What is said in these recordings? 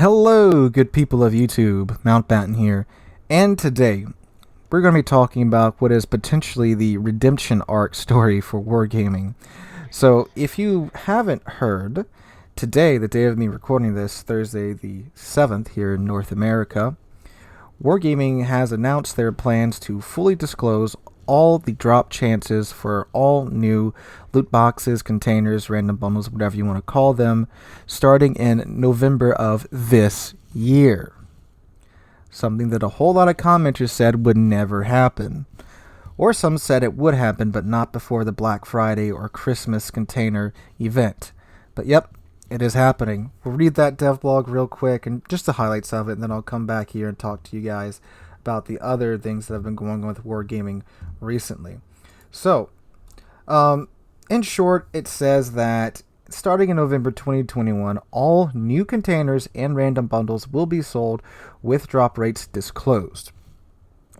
Hello, good people of YouTube. Mountbatten here, and today we're going to be talking about what is potentially the redemption arc story for Wargaming. So, if you haven't heard, today, the day of me recording this, Thursday the 7th here in North America, Wargaming has announced their plans to fully disclose all the drop chances for all new loot boxes, containers, random bundles, whatever you want to call them, starting in November of this year. Something that a whole lot of commenters said would never happen. Or some said it would happen, but not before the Black Friday or Christmas container event. But yep, it is happening. We'll read that dev blog real quick and just the highlights of it, and then I'll come back here and talk to you guys about the other things that have been going on with Wargaming recently. So, in short, it says that starting in November 2021, all new containers and random bundles will be sold with drop rates disclosed.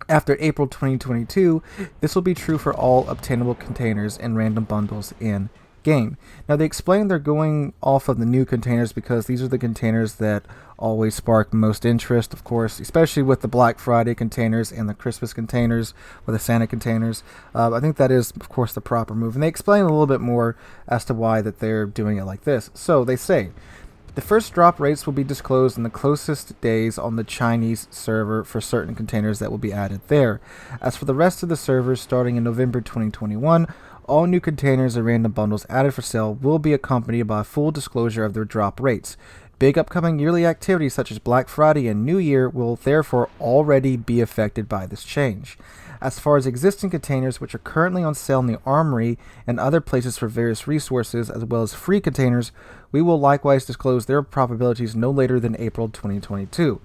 After April 2022, this will be true for all obtainable containers and random bundles in game. Now, they explain they're going off of the new containers because these are the containers that always spark most interest, of course, especially with the Black Friday containers and the Christmas containers or the Santa containers. I think that is, of course, the proper move. And they explain a little bit more as to why that they're doing it like this. So they say, the first drop rates will be disclosed in the closest days on the Chinese server for certain containers that will be added there. As for the rest of the servers, starting in November 2021, all new containers and random bundles added for sale will be accompanied by a full disclosure of their drop rates. Big upcoming yearly activities such as Black Friday and New Year will therefore already be affected by this change. As far as existing containers which are currently on sale in the Armory and other places for various resources, as well as free containers, we will likewise disclose their probabilities no later than April 2022.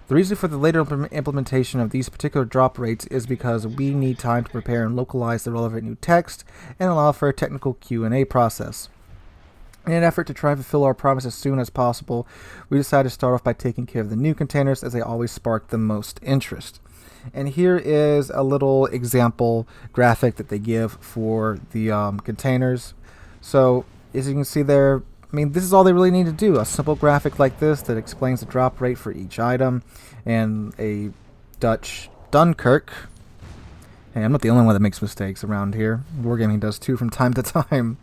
The reason for the later implementation of these particular drop rates is because we need time to prepare and localize the relevant new text and allow for a technical Q&A process. In an effort to try and fulfill our promise as soon as possible, we decided to start off by taking care of the new containers as they always spark the most interest. And here is a little example graphic that they give for the containers. So, as you can see there, this is all they really need to do. A simple graphic like this that explains the drop rate for each item, and a Dutch Dunkirk. Hey, I'm not the only one that makes mistakes around here. Wargaming does too from time to time.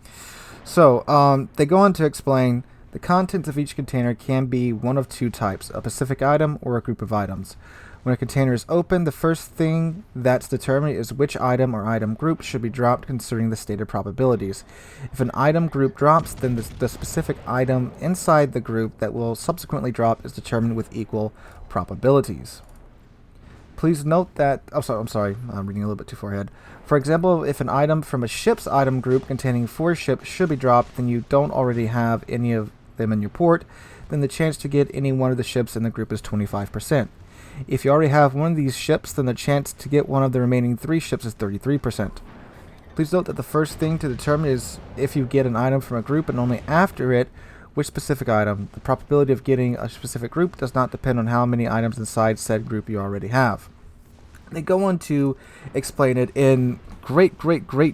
So, they go on to explain the contents of each container can be one of two types, a specific item or a group of items. When a container is opened, the first thing that's determined is which item or item group should be dropped considering the stated probabilities. If an item group drops, then the specific item inside the group that will subsequently drop is determined with equal probabilities. Please note that, I'm sorry, I'm reading a little bit too far ahead. For example, if an item from a ship's item group containing 4 ships should be dropped, then you don't already have any of them in your port, then the chance to get any one of the ships in the group is 25%. If you already have one of these ships, then the chance to get one of the remaining 3 ships is 33%. Please note that the first thing to determine is if you get an item from a group, and only after it, which specific item. The probability of getting a specific group does not depend on how many items inside said group you already have. They go on to explain it in great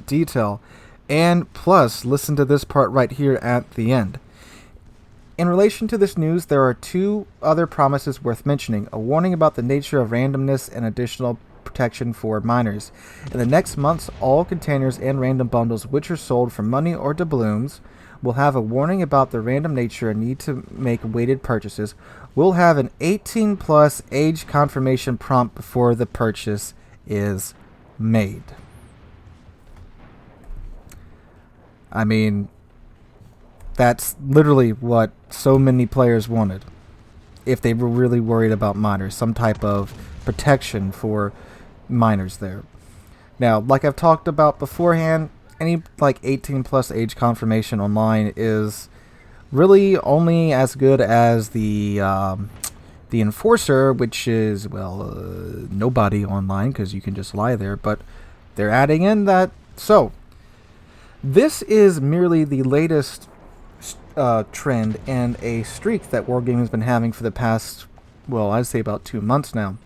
detail, and plus, listen to this part right here at the end. In relation to this news, there are 2 other promises worth mentioning. A warning about the nature of randomness and additional protection for miners. In the next months, all containers and random bundles which are sold for money or doubloons will have a warning about the random nature and need to make weighted purchases. Will have an 18+ age confirmation prompt before the purchase is made. That's literally what so many players wanted. If they were really worried about miners, some type of protection for miners there. Now, like I've talked about beforehand, any 18+ age confirmation online is really only as good as the enforcer, which is, nobody online because you can just lie there, but they're adding in that. So, this is merely the latest trend and a streak that Wargaming has been having for the past, I'd say about 2 months now.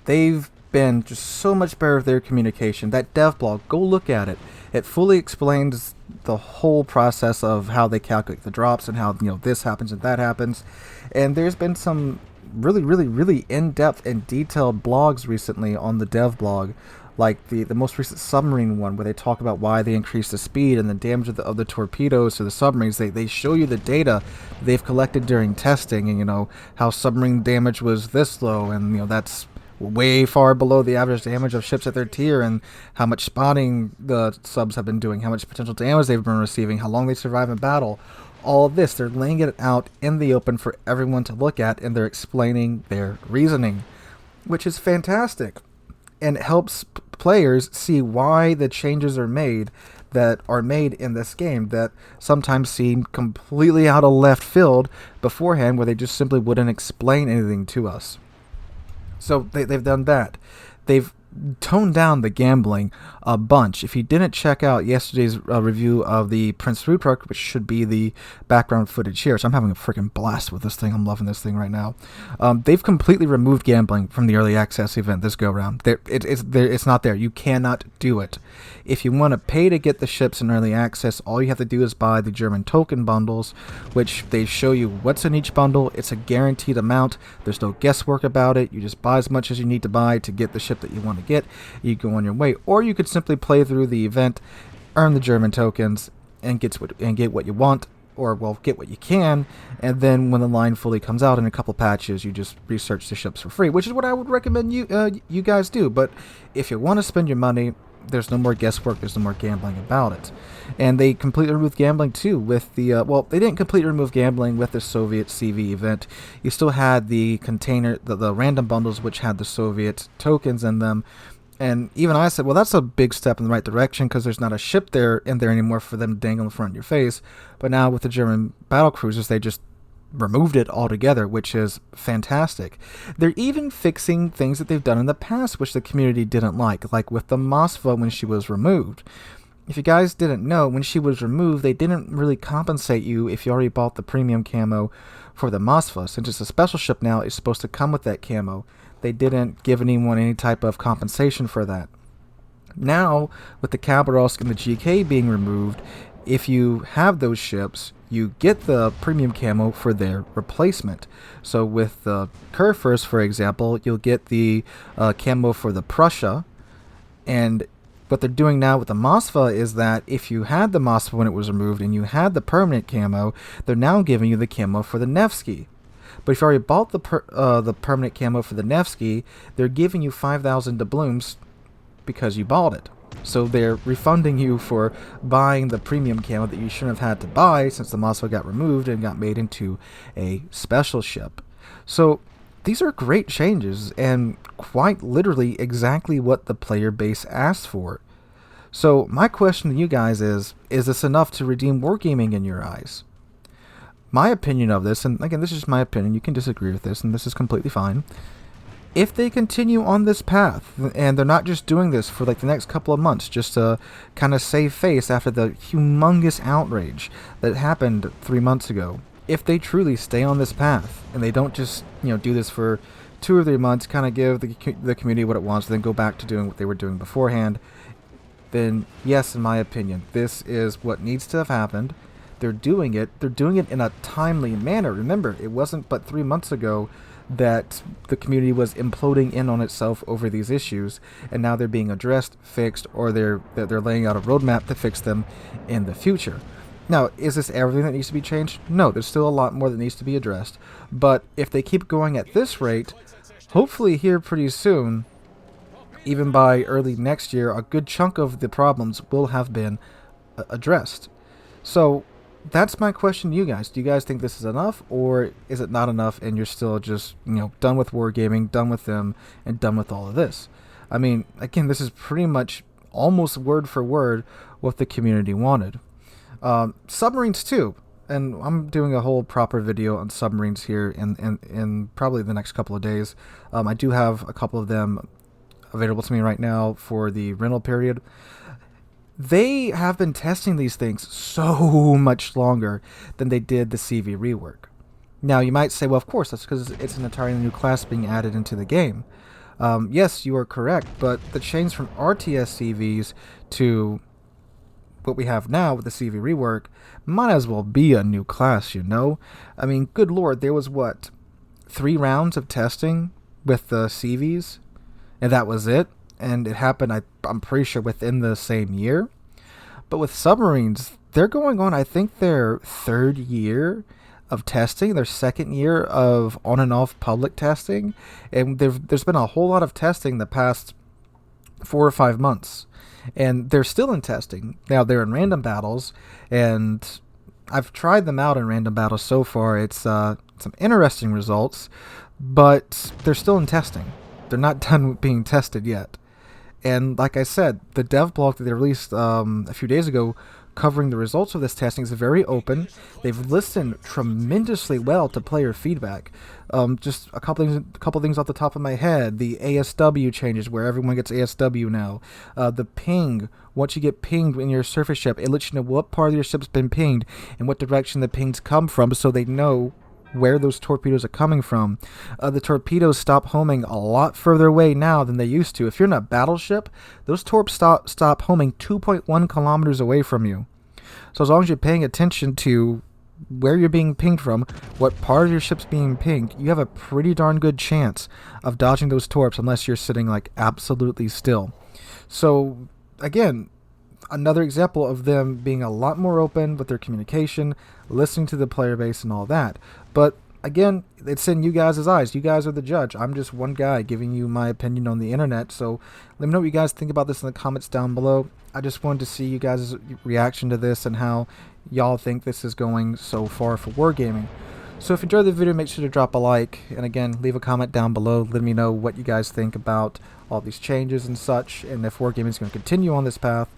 They've been just so much better with their communication. That dev blog, go look at it. It fully explains the whole process of how they calculate the drops and how, this happens and that happens. And there's been some really in-depth and detailed blogs recently on the dev blog, like the most recent Submarine one, where they talk about why they increased the speed and the damage of the torpedoes to the submarines. They show you the data they've collected during testing, and how submarine damage was this low, and that's way far below the average damage of ships at their tier, and how much spotting the subs have been doing, how much potential damage they've been receiving, how long they survive in battle. All of this, they're laying it out in the open for everyone to look at, and they're explaining their reasoning, which is fantastic, and it helps players see why the changes are made in this game that sometimes seem completely out of left field beforehand, where they just simply wouldn't explain anything to us. So they've done that. They've toned down the gambling a bunch. If you didn't check out yesterday's review of the Prince Ruprecht, which should be the background footage here, so I'm having a freaking blast with this thing. I'm loving this thing right now. They've completely removed gambling from the early access event this go round. It's not there. You cannot do it. If you want to pay to get the ships in early access, all you have to do is buy the German token bundles, which they show you what's in each bundle. It's a guaranteed amount. There's no guesswork about it. You just buy as much as you need to buy to get the ship that you want to get. You go on your way, or you could simply play through the event, earn the German tokens, and get what you want, or get what you can, and then when the line fully comes out in a couple patches, you just research the ships for free, which is what I would recommend you guys do. But if you want to spend your money, there's no more guesswork, there's no more gambling about it. And they completely removed gambling too with the they didn't completely remove gambling with the Soviet CV event. You still had the container, the random bundles, which had the Soviet tokens in them. And even I said, well, that's a big step in the right direction, because there's not a ship in there anymore for them to dangle in front of your face. But now with the German battle cruisers, they just removed it altogether, which is fantastic. They're even fixing things that they've done in the past, which the community didn't like with the Moskva when she was removed. If you guys didn't know, when she was removed, they didn't really compensate you if you already bought the premium camo for the Moskva. Since it's a special ship now, it's supposed to come with that camo. They didn't give anyone any type of compensation for that. Now, with the Khabarovsk and the GK being removed, if you have those ships, you get the premium camo for their replacement. So with the Kurfürst, for example, you'll get the camo for the Prussia. And what they're doing now with the Moskva is that if you had the Moskva when it was removed and you had the permanent camo, they're now giving you the camo for the Nevsky. But if you already bought the permanent camo for the Nevsky, they're giving you 5,000 doubloons because you bought it. So they're refunding you for buying the premium camo that you shouldn't have had to buy, since the Moskva got removed and got made into a special ship. So these are great changes, and quite literally exactly what the player base asked for. So my question to you guys is this enough to redeem wargaming in your eyes? My opinion of this, and again, this is my opinion, you can disagree with this, and this is completely fine. If they continue on this path, and they're not just doing this for the next couple of months just to kind of save face after the humongous outrage that happened 3 months ago, if they truly stay on this path, and they don't just do this for 2 or 3 months, kind of give the community what it wants, then go back to doing what they were doing beforehand, then yes, in my opinion, this is what needs to have happened. They're doing it in a timely manner. Remember, it wasn't but 3 months ago that the community was imploding in on itself over these issues, and now they're being addressed, fixed, or they're laying out a roadmap to fix them in the future. Now, is this everything that needs to be changed? No, there's still a lot more that needs to be addressed. But if they keep going at this rate, hopefully here pretty soon, even by early next year, a good chunk of the problems will have been addressed. So that's my question to you guys. Do you guys think this is enough, or is it not enough and you're still just, done with wargaming, done with them, and done with all of this? I mean, again, this is pretty much almost word for word what the community wanted. Submarines too, and I'm doing a whole proper video on submarines here in probably the next couple of days. I do have a couple of them available to me right now for the rental period. They have been testing these things so much longer than they did the CV rework. Now, you might say, well, of course, that's because it's an entirely new class being added into the game. Yes, you are correct, but the change from RTS CVs to what we have now with the CV rework might as well be a new class, you know? I mean, good lord, there was what, 3 rounds of testing with the CVs, and that was it. And it happened, I'm pretty sure, within the same year. But with submarines, they're going on, I think, their 3rd year of testing, their 2nd year of on and off public testing, and there's been a whole lot of testing the past 4 or 5 months, and they're still in testing. Now they're in random battles, and I've tried them out in random battles so far. It's some interesting results, but they're still in testing. They're not done being tested yet. And like I said, the dev blog that they released a few days ago covering the results of this testing is very open. They've listened tremendously well to player feedback. Just a couple things off the top of my head. The ASW changes, where everyone gets ASW now. The ping. Once you get pinged in your surface ship, it lets you know what part of your ship's been pinged and what direction the pings come from, so they know where those torpedoes are coming from. The torpedoes stop homing a lot further away now than they used to. If you're in a battleship, those torps stop homing 2.1 kilometers away from you. So as long as you're paying attention to where you're being pinged from, what part of your ship's being pinged, you have a pretty darn good chance of dodging those torps unless you're sitting like absolutely still. So again, another example of them being a lot more open with their communication, listening to the player base and all that. But again, it's in you guys' eyes. You guys are the judge. I'm just one guy giving you my opinion on the internet. So let me know what you guys think about this in the comments down below. I just wanted to see you guys' reaction to this and how y'all think this is going so far for Wargaming. So if you enjoyed the video, make sure to drop a like, and again, leave a comment down below. Let me know what you guys think about all these changes and such, and if Wargaming is going to continue on this path.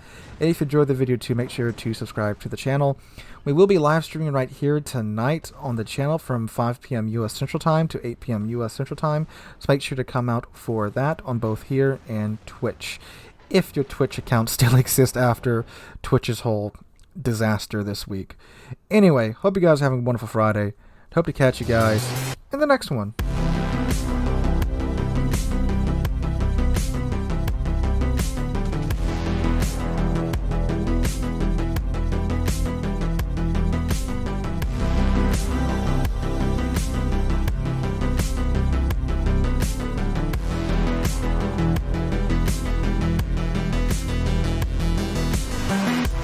And if you enjoyed the video too, make sure to subscribe to the channel. We will be live streaming right here tonight on the channel from 5 p.m. U.S. Central Time to 8 p.m. U.S. Central Time. So make sure to come out for that on both here and Twitch, if your Twitch account still exists after Twitch's whole disaster this week. Anyway, hope you guys are having a wonderful Friday. Hope to catch you guys in the next one.